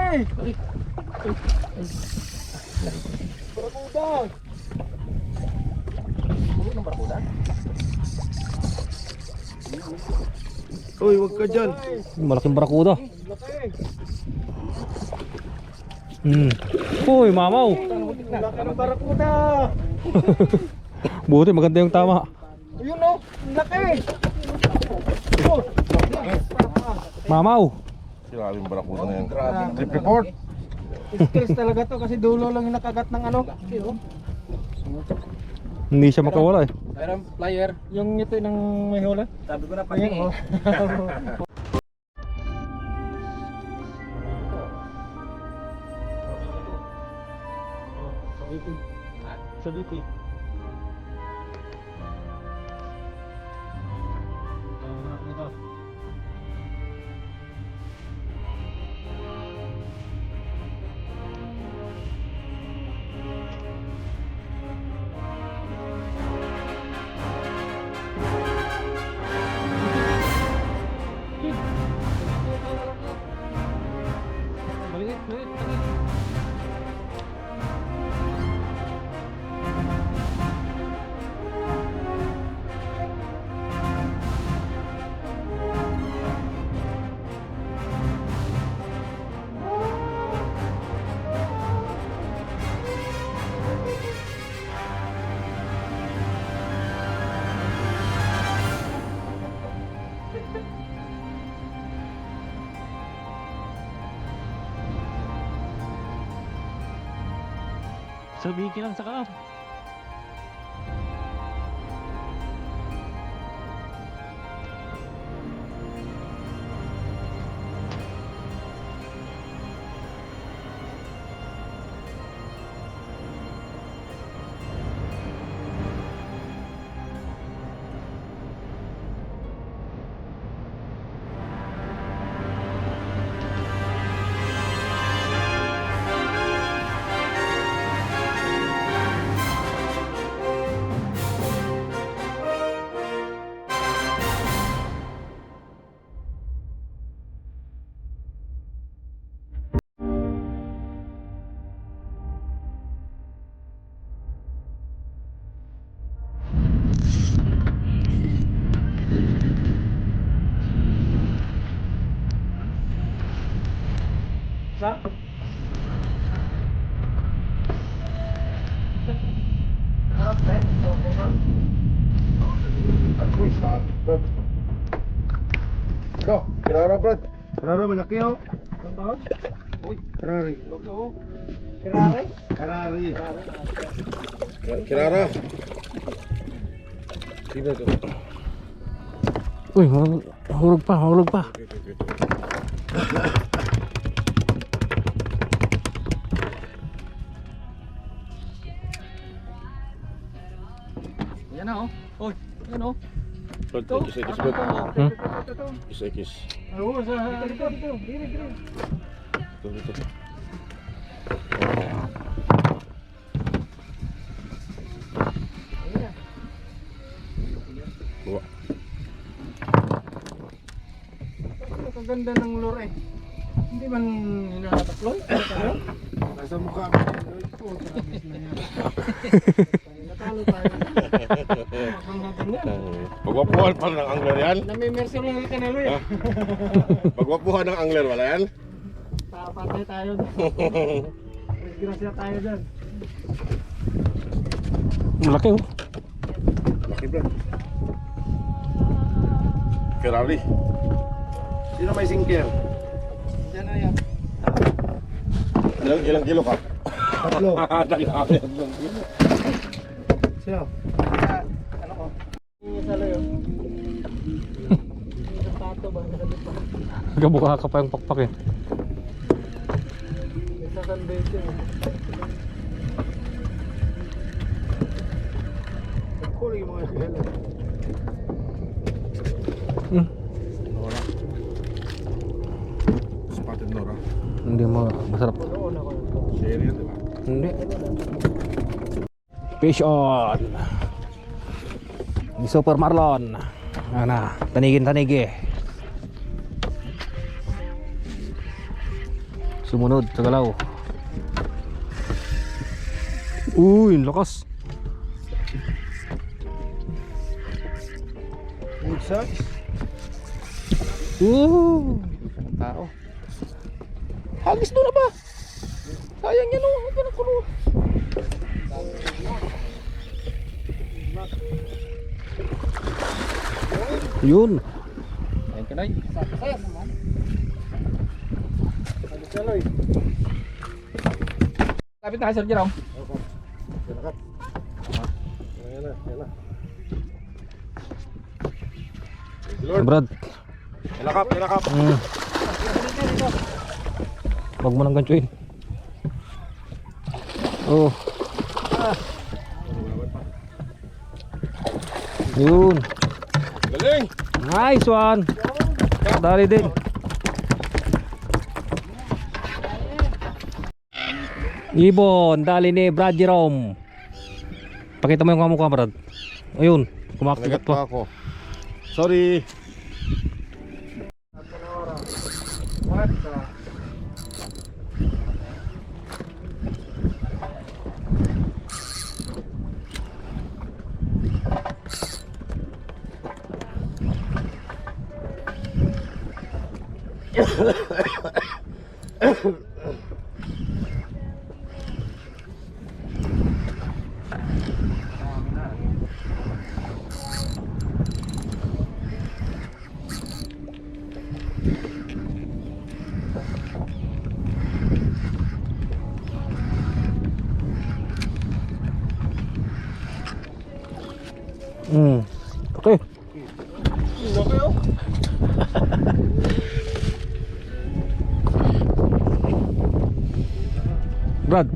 Barakuda. Puro ng barakuda. Uy, wag ka dyan. Malaking barakuda. Laki. Uy, mamaw. Laki ng barakuda. Buti maganda yung tama. Ayun o, laki. Oh, Mamaw. Maraming barakuda na yan. Trip report. skills talaga to kasi dulo lang yung nakagat ng ano. Hindi siya makawala eh. Meron flyer. Yung ito ng may hula. Sabi ko na pa niya. Sabitin. Sabihin lang sa kaap. Sa? Ito, kirara Brad. Kirara malaki oh. Uy, Ferrari. Kirare? Ferrari. Kirara. Sino to? Uy, hulog pa, hulog pa. Yan na oh. Oy, yan oh. Brad, isa-ikis Brad. Hmm? Isa-ikis. Oo, sa dito. Dito. Dito. Bawa. Kaganda ng lure eh. Hindi man hinahatakloy. Nasa mukha. Natalo tayo. Pagwapuhan pa ng angler yan? Nami-mercy lang yung kanelo eh. Pagwapuhan ng angler, wala yan? Patay tayo. Disgrasya tayo dyan. Malaki oh. Laki Brad. Ferrari. Sino may singkir? Dyan na yan. Ilang kilo ka? Tatlo. Tatlong kilo. Sino? Ano ko? Yung sa layo. Yung tato ba? Nakabit pa. Nagkabuka ka pa yung pakpak eh. May sa sunbase yun. Kuling yung mga kailan. Nora. Spotted Nora. Hindi mo masarap. Noon ako. Share yun, diba? Hindi. Fish on. Ni Super Marlon. Tanigi. Sumunod sa galaw. Uy, ang lakas. Good size. Tao. Hagis doon na ba? Sayang yan, oh. Huwag kulo. Yun. Ayun ka, Nay. Kapit na, Sir Jerome. Ayan na, ayan na. Brad. Ilakap, ilakap. Huwag mo nang gantuin. Oh. Yun. Galing! Nice one. Dali din. Ibon, dali ni Brad Jerome. Pakita mo yung kamukha, Brad. Ayun, kumakit Nagat pa. pa ako. Sorry. Okay. Okay, oh. Brad.